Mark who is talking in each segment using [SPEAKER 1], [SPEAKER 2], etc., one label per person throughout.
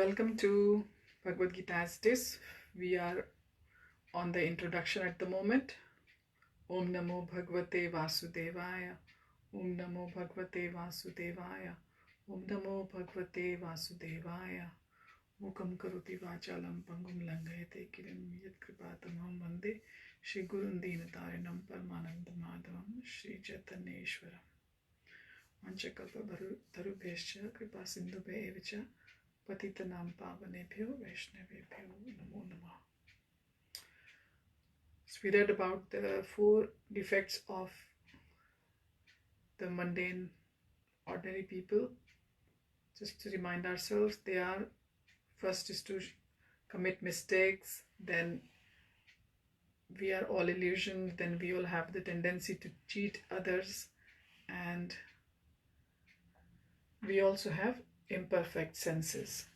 [SPEAKER 1] Welcome to Bhagavad-Gita as it is. We are on the introduction at the moment. Om Namo Bhagavate Vasudevaya. Om Namo Bhagavate Vasudevaya. Om Namo Bhagavate Vasudevaya. Mukam Karoti Vachalam Pangum Langayate Kirim Yat Kripatamam Vande Shri Gurun Deenatarinam Paramananda Madhavam Shri Chaitanyeshwaram Vanchakalpa Tarubhescha Kripa Sindhubhe Evacha Patitanam Pavanebhyo Vaishnavebhyo Namo Namah. So we read about the 4 defects of the mundane, ordinary people. Just to remind ourselves, they are: first is to commit mistakes, then we are all illusioned, then we all have the tendency to cheat others, and we also have imperfect senses.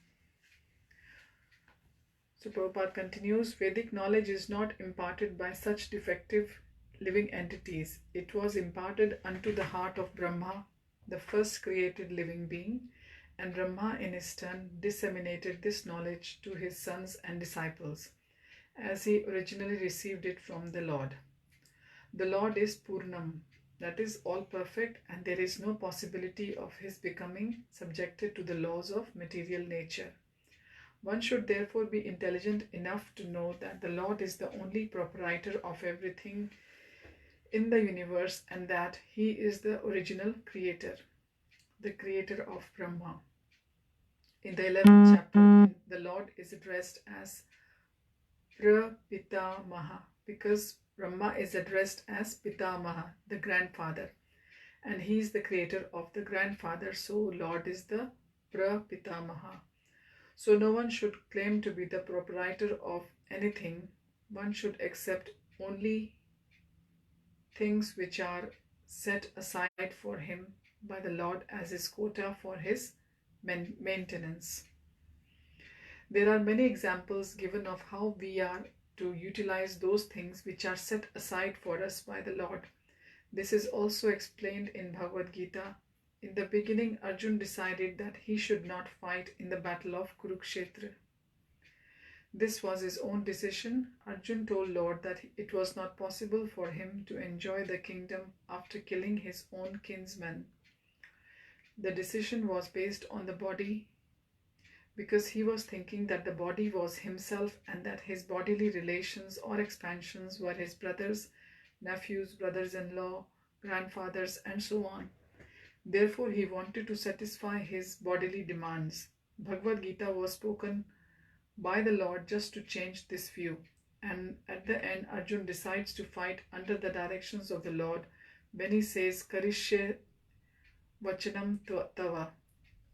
[SPEAKER 1] So Prabhupada continues, Vedic knowledge is not imparted by such defective living entities. It was imparted unto the heart of Brahma, the first created living being, and Brahma in his turn disseminated this knowledge to his sons and disciples, as he originally received it from the Lord. The Lord is Purnam, that is all perfect, and there is no possibility of his becoming subjected to the laws of material nature. One should therefore be intelligent enough to know that the Lord is the only proprietor of everything in the universe, and that he is the original creator, the creator of Brahma. In the 11th chapter, the Lord is addressed as Prapitamaha, because Brahma is addressed as Pitamaha, the grandfather, and he is the creator of the grandfather, so Lord is the Prapitamaha. So no one should claim to be the proprietor of anything. One should accept only things which are set aside for him by the Lord as his quota for his maintenance. There are many examples given of how we are to utilize those things which are set aside for us by the Lord. This is also explained in Bhagavad-Gita. In the beginning, Arjun decided that he should not fight in the battle of Kurukshetra. This was his own decision. Arjun told Lord that it was not possible for him to enjoy the kingdom after killing his own kinsmen. The decision was based on the body, because he was thinking that the body was himself and that his bodily relations or expansions were his brothers, nephews, brothers-in-law, grandfathers, and so on. Therefore, he wanted to satisfy his bodily demands. Bhagavad-Gita was spoken by the Lord just to change this view. And at the end, Arjun decides to fight under the directions of the Lord when he says, Karishye vachanam tava,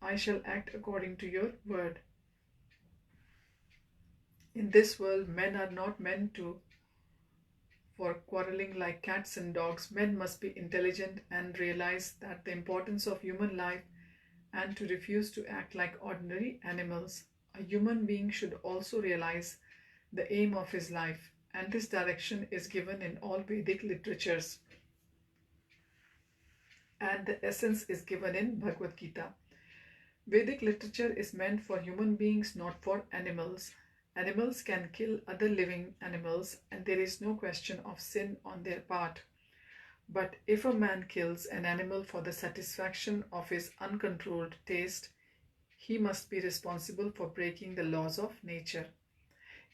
[SPEAKER 1] I shall act according to your word. In this world, men are not meant for quarreling like cats and dogs. Men must be intelligent and realize that the importance of human life, and to refuse to act like ordinary animals. A human being should also realize the aim of his life, and this direction is given in all Vedic literatures, and the essence is given in Bhagavad-Gita. Vedic literature is meant for human beings, not for animals. Animals can kill other living animals, and there is no question of sin on their part. But if a man kills an animal for the satisfaction of his uncontrolled taste, he must be responsible for breaking the laws of nature.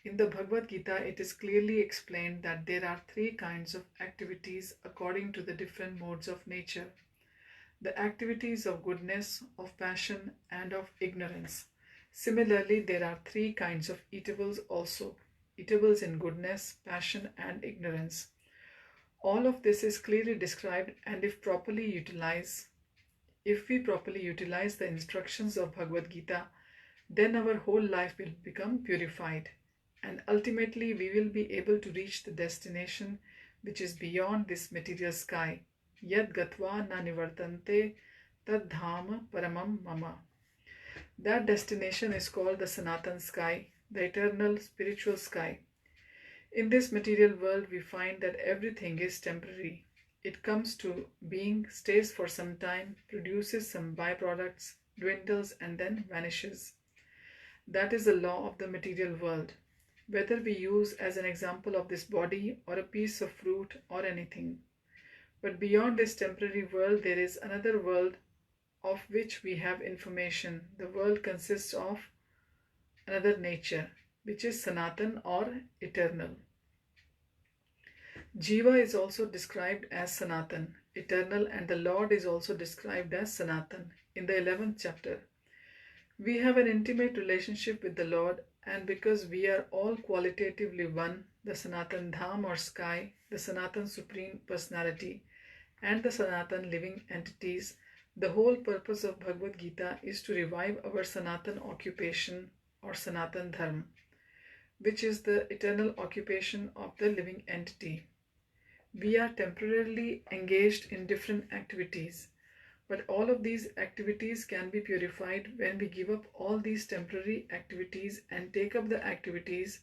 [SPEAKER 1] In the Bhagavad Gita, it is clearly explained that there are 3 kinds of activities according to the different modes of nature: the activities of goodness, of passion, and of ignorance. Similarly, there are 3 kinds of eatables also: eatables in goodness, passion, and ignorance. All of this is clearly described, and if we properly utilize the instructions of Bhagavad Gita, then our whole life will become purified, and ultimately we will be able to reach the destination which is beyond this material sky. Yad gatva na nivartante tad dhama paramam mama. That destination is called the Sanatana sky, the eternal spiritual sky. In this material world, we find that everything is temporary. It comes to being, stays for some time, produces some byproducts, dwindles, and then vanishes. That is the law of the material world, whether we use as an example of this body or a piece of fruit or anything. But beyond this temporary world, there is another world of which we have information. The world consists of another nature, which is Sanatan or eternal. Jiva is also described as Sanatan, eternal, and the Lord is also described as Sanatan in the 11th chapter. We have an intimate relationship with the Lord, and because we are all qualitatively one, the Sanatan Dham or sky, the Sanatan Supreme Personality, and the Sanatan living entities, the whole purpose of Bhagavad-Gita is to revive our Sanatan occupation or Sanatan Dharma, which is the eternal occupation of the living entity. We are temporarily engaged in different activities, but all of these activities can be purified when we give up all these temporary activities and take up the activities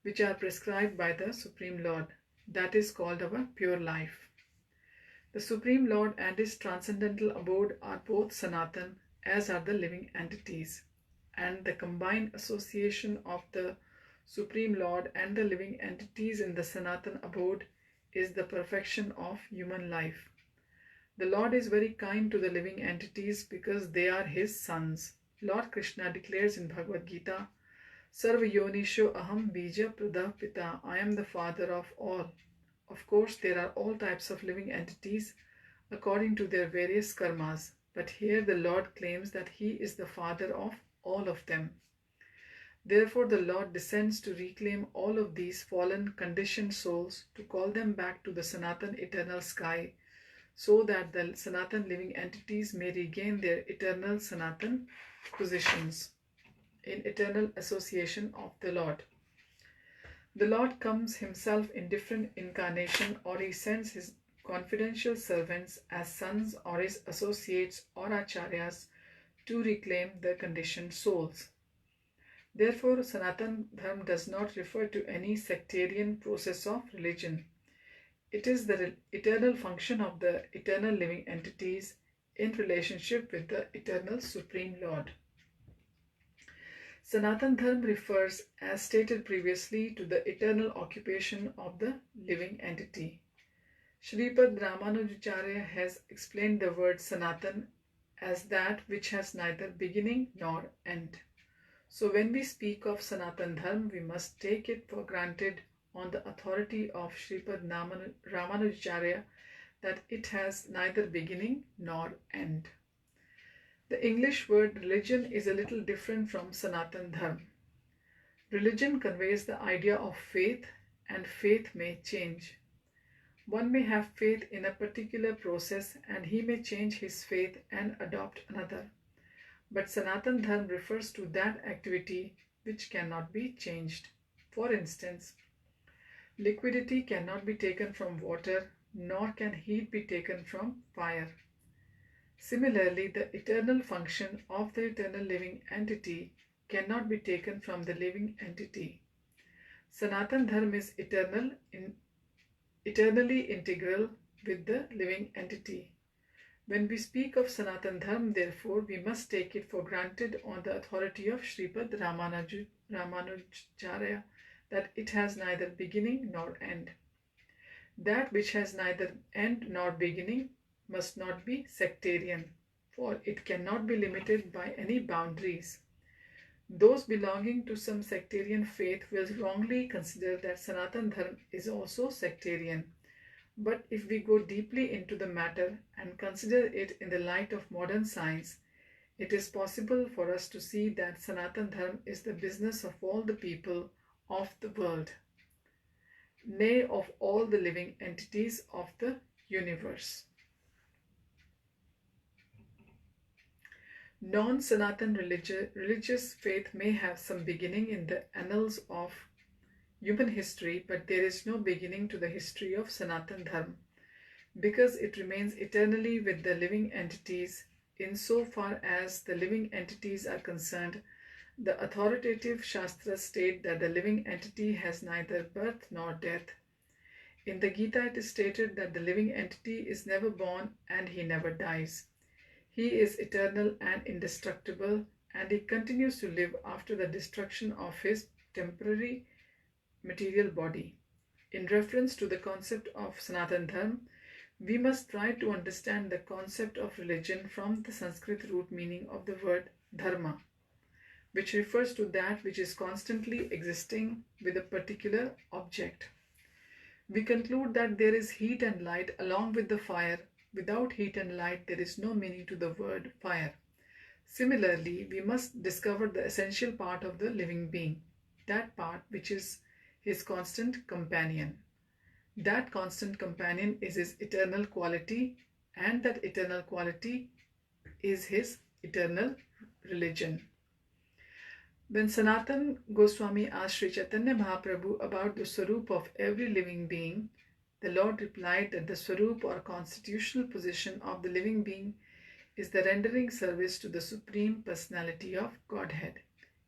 [SPEAKER 1] which are prescribed by the Supreme Lord. That is called our pure life. The Supreme Lord and His transcendental abode are both Sanatan, as are the living entities, and the combined association of the Supreme Lord and the living entities in the Sanatan abode is the perfection of human life. The Lord is very kind to the living entities because they are His sons. Lord Krishna declares in Bhagavad-Gita, Sarva Yonisho Aham Bija Prada Pita, I am the father of all. Of course, there are all types of living entities according to their various karmas, but here the Lord claims that He is the father of all of them. Therefore, the Lord descends to reclaim all of these fallen, conditioned souls, to call them back to the Sanatan eternal sky, so that the Sanatan living entities may regain their eternal Sanatan positions in eternal association of the Lord. The Lord comes Himself in different incarnation, or He sends His confidential servants as sons or His associates or acharyas to reclaim the conditioned souls. Therefore, Sanatan Dharma does not refer to any sectarian process of religion. It is the eternal function of the eternal living entities in relationship with the eternal Supreme Lord. Sanatan Dharma refers, as stated previously, to the eternal occupation of the living entity. Sripad Ramanujacharya has explained the word Sanatan as that which has neither beginning nor end. So when we speak of Sanatan Dharma, we must take it for granted on the authority of Sripad Ramanujacharya that it has neither beginning nor end. The English word religion is a little different from Sanatan Dharma. Religion conveys the idea of faith, and faith may change. One may have faith in a particular process and he may change his faith and adopt another. But Sanatan Dharma refers to that activity which cannot be changed. For instance, liquidity cannot be taken from water, nor can heat be taken from fire. Similarly, the eternal function of the eternal living entity cannot be taken from the living entity. Sanatan Dharma is eternally integral with the living entity. When we speak of Sanatan Dharma, therefore, we must take it for granted on the authority of Sripad Ramanujacharya that it has neither beginning nor end. That which has neither end nor beginning must not be sectarian, for it cannot be limited by any boundaries. Those belonging to some sectarian faith will wrongly consider that Sanatan Dharma is also sectarian. But if we go deeply into the matter and consider it in the light of modern science, it is possible for us to see that Sanatan Dharma is the business of all the people of the world, nay, of all the living entities of the universe. Non-Sanatan religious faith may have some beginning in the annals of human history, but there is no beginning to the history of Sanatan Dharma, because it remains eternally with the living entities. In so far as the living entities are concerned, the authoritative Shastras state that the living entity has neither birth nor death. In the Gita it is stated that the living entity is never born and he never dies. He is eternal and indestructible, and he continues to live after the destruction of his temporary material body. In reference to the concept of Sanatana Dharma, we must try to understand the concept of religion from the Sanskrit root meaning of the word dharma, which refers to that which is constantly existing with a particular object. We conclude that there is heat and light along with the fire. Without heat and light, there is no meaning to the word fire. Similarly, we must discover the essential part of the living being, that part which is his constant companion. That constant companion is his eternal quality, and that eternal quality is his eternal religion. When Sanatana Goswami asked Sri Chaitanya Mahaprabhu about the Swarup of every living being, the Lord replied that the Swarup or constitutional position of the living being is the rendering service to the Supreme Personality of Godhead.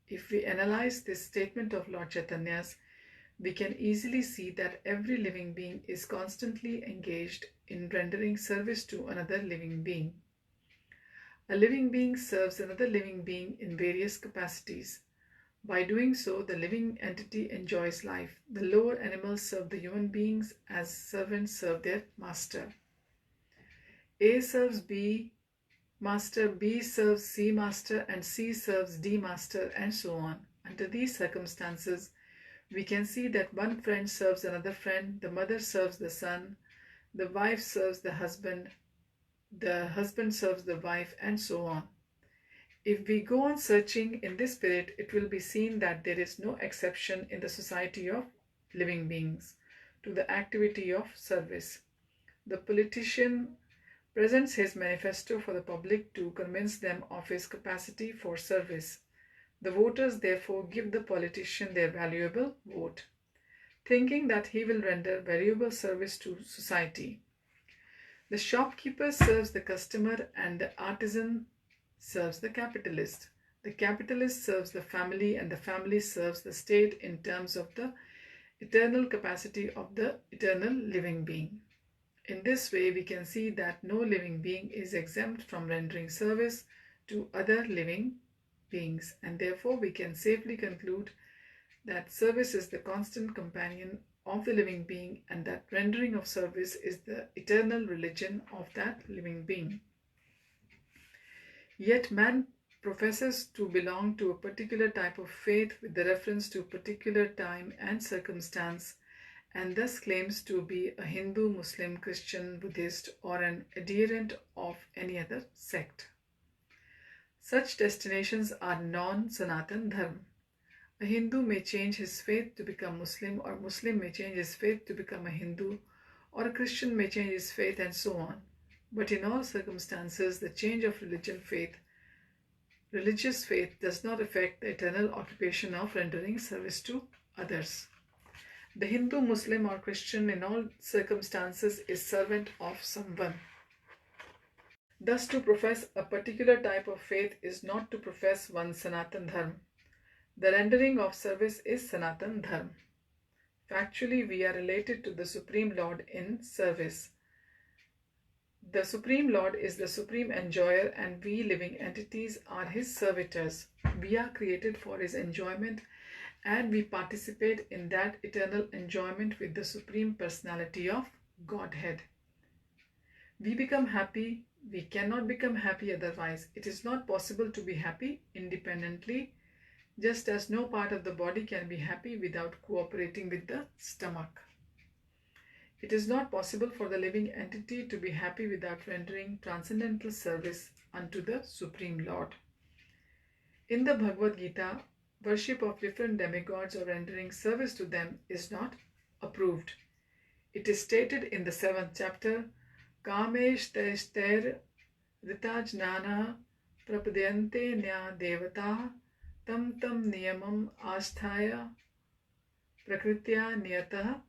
[SPEAKER 1] If we analyze this statement of Lord Chaitanya's, we can easily see that every living being is constantly engaged in rendering service to another living being. A living being serves another living being in various capacities. By doing so, the living entity enjoys life. The lower animals serve the human beings as servants serve their master. A serves B master, B serves C master, and C serves D master, and so on. Under these circumstances, we can see that one friend serves another friend, the mother serves the son, the wife serves the husband serves the wife, and so on. If we go on searching in this spirit, it will be seen that there is no exception in the society of living beings to the activity of service. The politician presents his manifesto for the public to convince them of his capacity for service. The voters therefore give the politician their valuable vote, thinking that he will render valuable service to society. The shopkeeper serves the customer, and the artisan serves the capitalist. The capitalist serves the family, and the family serves the state in terms of the eternal capacity of the eternal living being. In this way, we can see that no living being is exempt from rendering service to other living beings, and therefore we can safely conclude that service is the constant companion of the living being, and that rendering of service is the eternal religion of that living being. Yet man professes to belong to a particular type of faith with the reference to a particular time and circumstance, and thus claims to be a Hindu, Muslim, Christian, Buddhist, or an adherent of any other sect. Such destinations are non-Sanatana Dharma. A Hindu may change his faith to become Muslim, or Muslim may change his faith to become a Hindu, or a Christian may change his faith, and so on. But in all circumstances, the change of religious faith does not affect the eternal occupation of rendering service to others. The Hindu, Muslim, or Christian in all circumstances is servant of someone. Thus, to profess a particular type of faith is not to profess one's Sanatana Dharma. The rendering of service is Sanatana Dharma. Factually, we are related to the Supreme Lord in service. The Supreme Lord is the supreme enjoyer, and we living entities are his servitors. We are created for his enjoyment, and we participate in that eternal enjoyment with the Supreme Personality of Godhead. We become happy. We cannot become happy otherwise. It is not possible to be happy independently, just as no part of the body can be happy without cooperating with the stomach. It is not possible for the living entity to be happy without rendering transcendental service unto the Supreme Lord. In the Bhagavad-Gita, worship of different demigods or rendering service to them is not approved. It is stated in the 7th chapter, Kamesh Teshter Ritajnana Prapadyante Nya Devata Tam Niyamam Asthaya Prakritya Niyata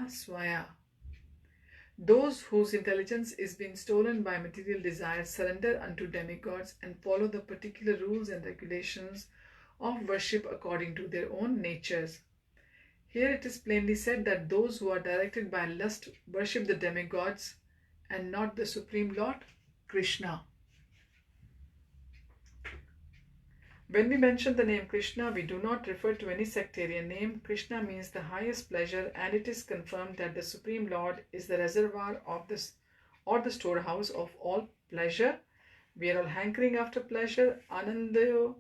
[SPEAKER 1] Swaya. Those whose intelligence is being stolen by material desires surrender unto demigods and follow the particular rules and regulations of worship according to their own natures. Here it is plainly said that those who are directed by lust worship the demigods and not the Supreme Lord, Krishna. When we mention the name Krishna, we do not refer to any sectarian name. Krishna means the highest pleasure, and it is confirmed that the Supreme Lord is the reservoir of this or the storehouse of all pleasure. We are all hankering after pleasure. Anandamayo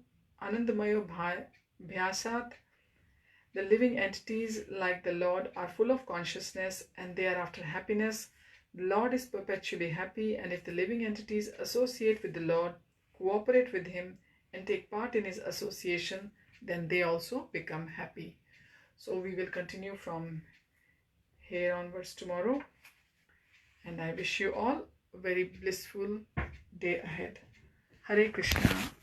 [SPEAKER 1] Bhyasat. The living entities like the Lord are full of consciousness and they are after happiness. The Lord is perpetually happy, and if the living entities associate with the Lord, cooperate with Him, and take part in His association, then they also become happy. So we will continue from here onwards tomorrow, and I wish you all a very blissful day ahead. Hare Krishna.